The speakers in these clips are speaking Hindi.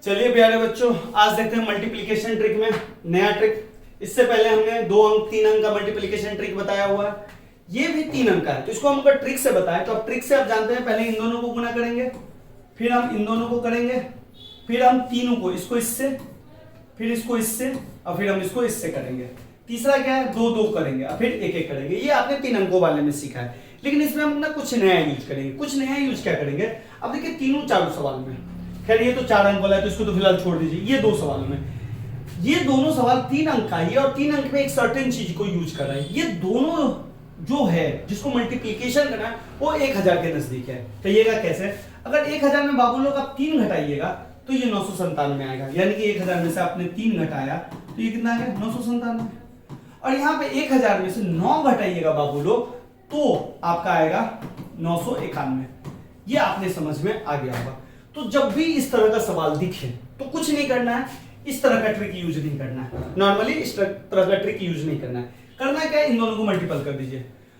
चलिए प्यारे बच्चों, आज देखते हैं मल्टीप्लिकेशन ट्रिक में नया ट्रिक। इससे पहले हमने 2 अंक 3 अंक का मल्टीप्लिकेशन ट्रिक बताया हुआ है, ये भी 3 अंक का है, तो इसको हम अगर ट्रिक से बताएं तो अब ट्रिक से आप जानते हैं पहले इन दोनों को गुना करेंगे, फिर हम इन दोनों को करेंगे, फिर हम तीनों को, इसको इससे, फिर इसको इससे, और फिर हम इसको इससे करेंगे। तीसरा क्या है, 2 2 करेंगे और फिर 1 1 करेंगे। ये आपने 3 अंकों वाले में सीखा है, लेकिन इसमें हम ना कुछ नया यूज करेंगे। कुछ नया यूज क्या करेंगे, अब देखिए तीनों चारों सवाल में, खैर ये तो 4 अंक वाला है तो इसको तो फिलहाल छोड़ दीजिए। ये 2 सवाल में, ये दोनों सवाल 3 अंक का ही है और 3 अंक में एक सर्टेन चीज को यूज कर रहा है। ये दोनों जो है जिसको मल्टीप्लिकेशन करना है वो 1000 के नजदीक है। कहिएगा कैसे, अगर 1000 में बाबू लोग आप 3 घटाइएगा तो ये 997 में आएगा, यानी कि 1000 में से आपने 3 घटाया तो ये कितना आ गया 997। और यहाँ पे 1000 में से 9 घटाइएगा बाबू लोग तो आपका आएगा 991। ये आपने समझ में आ गया होगा। तो जब भी इस तरह का सवाल दिखे तो कुछ नहीं करना है, इस तरह का ट्रिक यूज नहीं करना है, नॉर्मली इस तरह का ट्रिक यूज नहीं करना है। करना क्या है, इन दोनों को मल्टीपल कर दीजिए।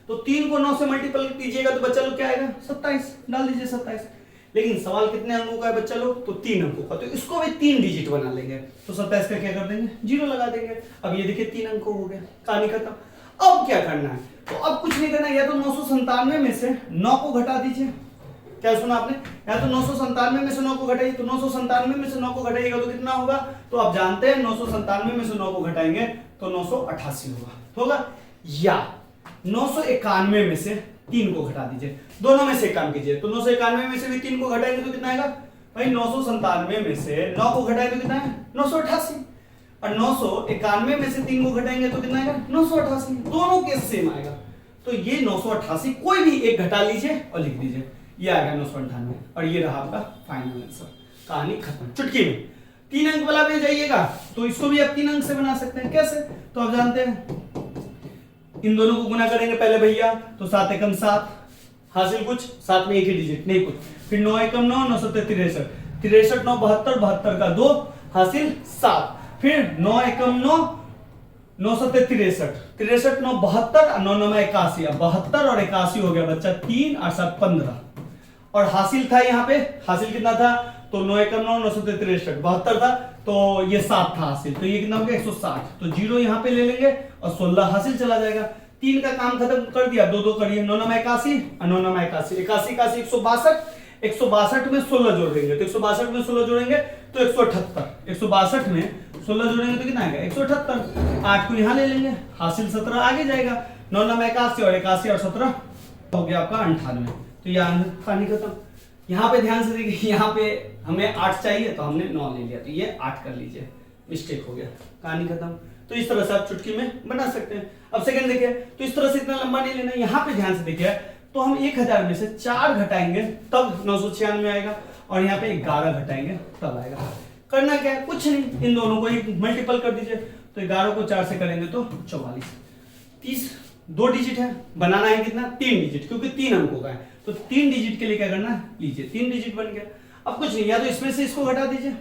तो 3 को 9 से मल्टीपल कीजिएगा तो बच्चा लोग क्या आएगा 27, डाल दीजिए 27। लेकिन सवाल कितने अंकों का है बच्चा लोग, तो 3 अंकों का, तो इसको भी 3 डिजिट बना लेंगे। तो 27 का क्या कर देंगे, 0 लगा देंगे। अब ये देखिए 3 अंकों हो गया, कहानी खत्म। अब क्या करना है, तो अब कुछ नहीं करना है, या तो 997 में से 9 को घटा दीजिए। क्या सुना आपने, या तो 997 में से 9 को घटाइए, तो 997 में से 9 को घटाइएगा तो कितना होगा, तो आप जानते हैं 997 में से 9 को घटाएंगे तो 988 होगा। या 991 में से 3 को घटा दीजिए, दोनों में से एक काम कीजिए। तो 991 में से भी 3 को घटाएंगे तो कितना आएगा भाई, 997 में से 9 को घटाएंगे तो कितना है 988, और 991 में से 3 को घटाएंगे तो कितना आएगा 988। दोनों केस सेम आएगा। तो ये 988 कोई भी एक घटा लीजिए और लिख दीजिए, ये आएगा 998, और ये रहा आपका फाइनल आंसर। कहानी खत्म, चुटकी में। 3 अंक वाला में जाइएगा तो इसको भी आप 3 अंक से बना सकते हैं। कैसे, तो आप जानते हैं इन दोनों को गुना करेंगे पहले भैया, तो 7 एकम 7, हासिल कुछ, 7 में एक ही डिजिट नहीं कुछ, फिर 9 एकम 9, 9 7 63, 63 9 72, 72 का 2, हासिल 7, फिर 9 एकम 9, 9 7 63, 63 9 72 और 9 9 81, 72 और 81 हो गया बच्चा 3 और 7 15। और हासिल था यहाँ पे, हासिल कितना था, तो 9 एकम 9, 9 7 63, 72 था तो ये 7 था हासिल, तो ये कितना हो गया 160। तो 0 यहाँ पे ले लेंगे और 16 हासिल चला जाएगा। 3 का काम खत्म कर दिया, 2 2 करिए, 9 9 81 और 9 9 81, 81 81 162, 162 में 16 जोड़ देंगे, तो 162 में 16 जोड़ेंगे तो 178, 162 में 16 जोड़ेंगे तो कितना आएगा 178। 8 को यहाँ ले लेंगे, हासिल 17 आगे जाएगा, 9 9 81 और 81 और 17 हो गया आपका 98। तो यहाँ कहानी खत्म। यहाँ पे ध्यान से देखिए, यहाँ पे हमें 8 चाहिए तो हमने 9 ले लिया, तो ये 8 कर लीजिए, मिस्टेक हो गया, कहानी खत्म। तो इस तरह से आप चुटकी में बना सकते हैं। अब सेकंड देखिए, तो इस तरह से इतना लंबा नहीं लेना। यहाँ पे ध्यान से देखिए, तो हम 1000 में से 4 घटाएंगे तब 996 आएगा, और यहाँ पे 11 घटाएंगे तब आएगा। करना क्या है, कुछ नहीं, इन दोनों को एक मल्टीपल कर दीजिए, तो 11 को 4 से करेंगे तो 44। 30 2 डिजिट है, बनाना है कितना 3 डिजिट, क्योंकि 3 अंकों का है, तो 3 डिजिट के लिए क्या करना है, लीजिए 3 डिजिट बन गया। अब कुछ नहीं, या तो इसमें से इसको घटा दीजिए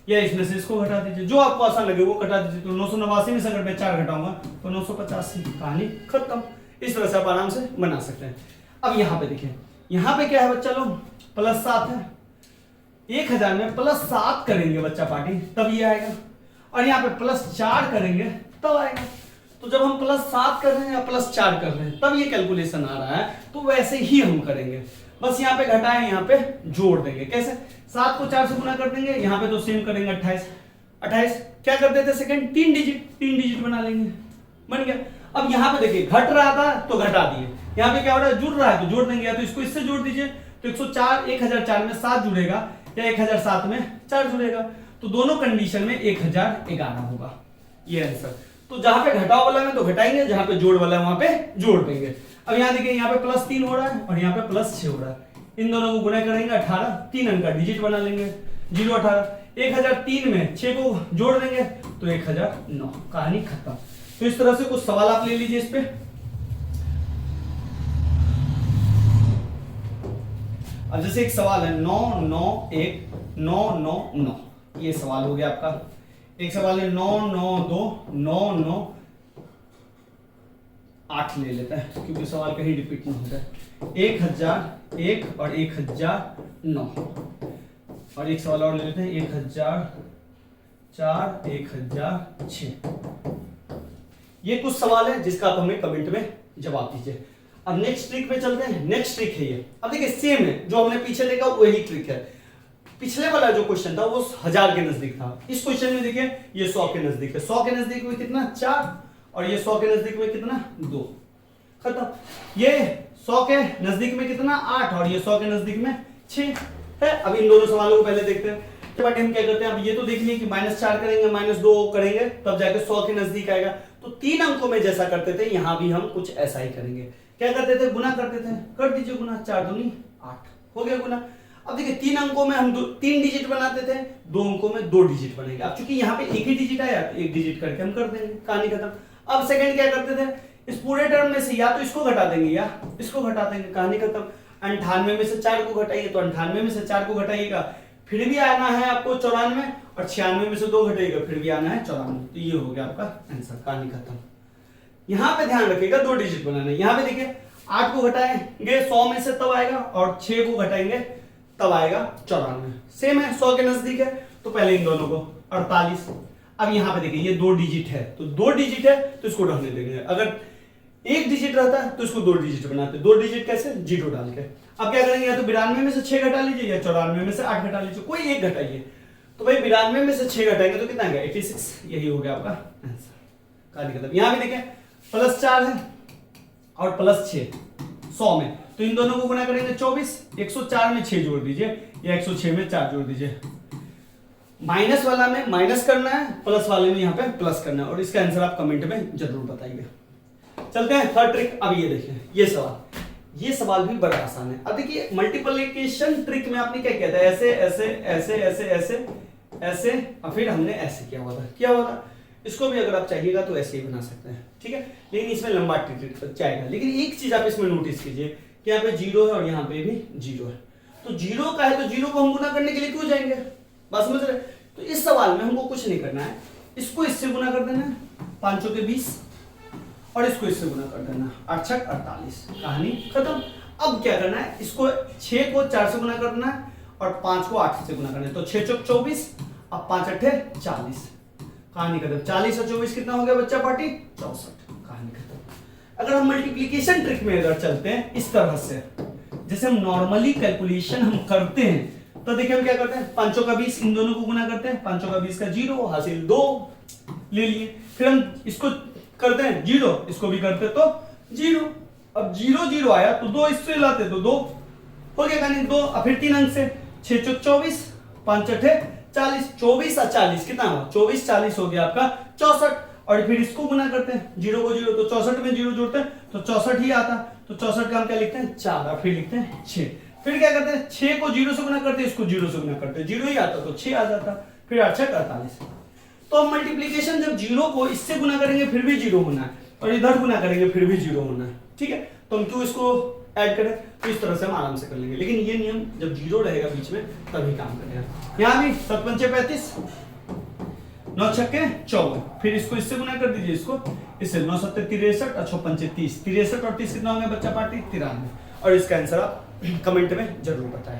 या इसमें से इसको घटा दीजिए, जो आपको आसान लगे वो घटा दीजिए। तो 989 में से अगर मैं 4 घटाऊंगा तो 985, कहानी खत्म। इस तरह से आप आराम से बना सकते हैं। अब यहाँ पे देखिए, यहाँ पे क्या है बच्चा लोग, +7 है, 1000 में +7 करेंगे बच्चा पार्टी तब ये आएगा, और यहाँ पे +4 करेंगे तब आएगा। तो जब हम +7 कर रहे हैं या +4 कर रहे हैं तब ये कैलकुलेशन आ रहा है, तो वैसे ही हम करेंगे। बस यहाँ पे घटाएं, यहाँ पे जोड़ देंगे। कैसे, 7 को 4 से गुना कर देंगे, यहाँ पे तो सेम करेंगे 28, 28 क्या कर देते सेकंड 3 डिजिट बना लेंगे, बन गया। अब यहाँ पे देखिए, घट रहा था तो घटा दिए, यहाँ पे क्या हो रहा है जुड़ रहा है तो जोड़ देंगे, या तो इसको इससे जोड़ दीजिए, तो 104 1004 में 7 जुड़ेगा या 1007 में 4 जुड़ेगा, तो दोनों कंडीशन में 1011 होगा ये आंसर। तो जहां पे घटाव वाला में तो घटाएंगे, जहां पे जोड़ वाला है वहां पे जोड़ देंगे। अब यहाँ देखिए, यहाँ पे +3 हो रहा है और यहाँ पे +6 हो रहा है, इन दोनों को गुना करेंगे 18, 3 अंक का डिजिट बना लेंगे 0 18, 1003 में 6 को जोड़ देंगे तो 1009, कहानी खत्म। तो इस तरह से कुछ सवाल आप ले लीजिए इस पे। अब जैसे एक सवाल है 9 9 1 9 9 9, ये सवाल हो गया आपका। एक सवाल है 9 9 2 9 9 8 ले लेता है, क्योंकि सवाल कहीं रिपीट नहीं होता है। 1001 और 1009, और एक सवाल और ले लेते हैं, 1004 1006। ये कुछ सवाल है जिसका आप हमें कमेंट में जवाब दीजिए। अब नेक्स्ट ट्रिक पे चलते हैं। नेक्स्ट ट्रिक है ये, अब देखिए सेम है जो हमने पीछे देखा वही ट्रिक है। पिछले वाला जो क्वेश्चन था वो 1000 के नजदीक था, इस क्वेश्चन में देखिए ये 100 के नजदीक है। 100 के नजदीक में कितना 4 और ये 100 के नजदीक में कितना 2, खत्म। ये 100 के नजदीक में कितना 8 और ये 100 के नजदीक में 6 है। अब इन दोनों सवालों को पहले देखते हैं। तो बट हम क्या करते हैं, अब ये तो देख लिए कि -4 करेंगे -2 करेंगे तब जाके 100 के नजदीक आएगा। तो 3 अंकों में जैसा करते थे यहां भी हम कुछ ऐसा ही करेंगे। क्या करते थे, गुना करते थे, कर दीजिए गुना, 4 दूनी 8 हो गया गुना। अब देखिए 3 अंकों में हम 3 डिजिट बनाते थे, 2 अंकों में 2 डिजिट बनेंगे। अब चूंकि यहाँ पे एक ही डिजिट आया तो 1 डिजिट करके हम कर देंगे, कहानी खत्म। अब सेकंड क्या करते थे, इस पूरे टर्म में से या तो इसको घटा देंगे या इसको घटा देंगे, कहानी खत्म। 98 में से 4 को घटाइए तो 98 में से 4 को घटाइएगा फिर भी आना है आपको 94 और 96 में से 2 घटाइएगा फिर भी आना है 94। तो ये हो गया आपका आंसर, कहानी खत्म। यहाँ पे ध्यान रखिएगा 2 डिजिट बनाना है। यहाँ पे देखिए 8 को घटाएंगे 100 में से तब आएगा और 6 को घटाएंगे तब आएगा 94। सेम है, 100 के नजदीक है तो पहले इन दोनों को 48। अब यहाँ पे देखिए ये 2 डिजिट है तो 2 डिजिट है तो इसको रहने देंगे। अगर 1 डिजिट रहता है तो इसको 2 डिजिट बनाते, 2 डिजिट कैसे, 0 डाल के। अब क्या करेंगे, या तो 92 में से 6 घटा लीजिए या 94 में से 8 घटा लीजिए, कोई एक घटाइए। तो भाई 92 में से 6 घटाएंगे तो कितना आएगा 86, यही हो गया आपका आंसर, कहानी खत्म। यहाँ भी देखिए +4 है और +6 100 में, तो इन दोनों को गुना करेंगे 24, 104 में 6 जोड़ दीजिए या 106 में 4 जोड़ दीजिए। माइनस वाला में माइनस करना है, प्लस वाले में यहाँ पे प्लस करना है, और इसका आंसर आप कमेंट में जरूर बताइए। चलते हैं थर्ड ट्रिक। अब ये देखिए ये सवाल भी बड़ा आसान है। अब देखिए मल्टीप्लिकेशन ट्रिक में आपने क्या किया था, ऐसे ऐसे ऐसे ऐसे ऐसे ऐसे और फिर हमने ऐसे किया हुआ था। इसको भी अगर आप चाहिएगा तो ऐसे ही बना सकते हैं, ठीक है, लेकिन इसमें लंबा ट्रिक जाएगा। लेकिन एक चीज आप इसमें नोटिस कीजिए कि यहाँ पे 0 है और यहाँ पे भी 0 है। तो 0 का है तो 0 को हम गुना करने के लिए क्यों जाएंगे, बात समझ रहे। तो इस सवाल में हमको कुछ नहीं करना है, इसको इससे गुना कर देना है 5 के 20 और इसको इससे गुना कर देना 8 6 48, कहानी खत्म। अब क्या करना है, इसको 6 को 4 से गुना करना है और 5 को 8 से गुना करना है, तो 6 चौक 24 अब 5 8 40, कहानी खत्म। 40 और 24 कितना हो गया बच्चा पार्टी, 64, कहानी खत्म। अगर हम मल्टीप्लिकेशन ट्रिक में अगर चलते हैं इस तरह से, जैसे हम नॉर्मली कैलकुलेशन हम करते हैं, तो देखिए हम क्या करते हैं, 5 का 20 इन दोनों को गुना करते हैं, 5 का 20 का 0 हासिल 2 ले लिए। फिर हम इसको करते हैं 0, इसको भी करते तो 0। अब 0 0 आया तो 2 इससे लाते तो 2 हो गया, कहानी 2। अब फिर 3 अंक से 6 चौक 24 5 8 40, 24 और 40 कितना हुआ, 24 40 हो गया आपका 64। और फिर इसको गुना करते हैं 0 को 0 तो 64 में 0 जोड़ते हैं तो 64 ही आता, तो 64 का हम क्या लिखते हैं 4 और फिर लिखते हैं 6। फिर क्या करते हैं 6 को 0 से गुना करते हैं, इसको 0 से गुना करते हैं, 0 ही आता तो 6 आ जाता, फिर 8 6 48। तो हम मल्टीप्लिकेशन जब 0 को इससे गुना करेंगे फिर भी 0 होना है और इधर गुना करेंगे फिर भी 0 होना है, ठीक है। तो हम क्यों इसको ऐड करें, तो इस तरह से हम आराम से कर लेंगे। लेकिन ये नियम जब 0 रहेगा बीच में तभी काम करेगा। यहाँ भी 7 पंचे 35 9 छक्के 54, फिर इसको इससे गुना कर दीजिए, इसको इससे 9 7 63 और 6 पंचे 30, 63 और 30 कितना होगा बच्चा पार्टी 93। और इसका आंसर आप कमेंट में जरूर बताएं।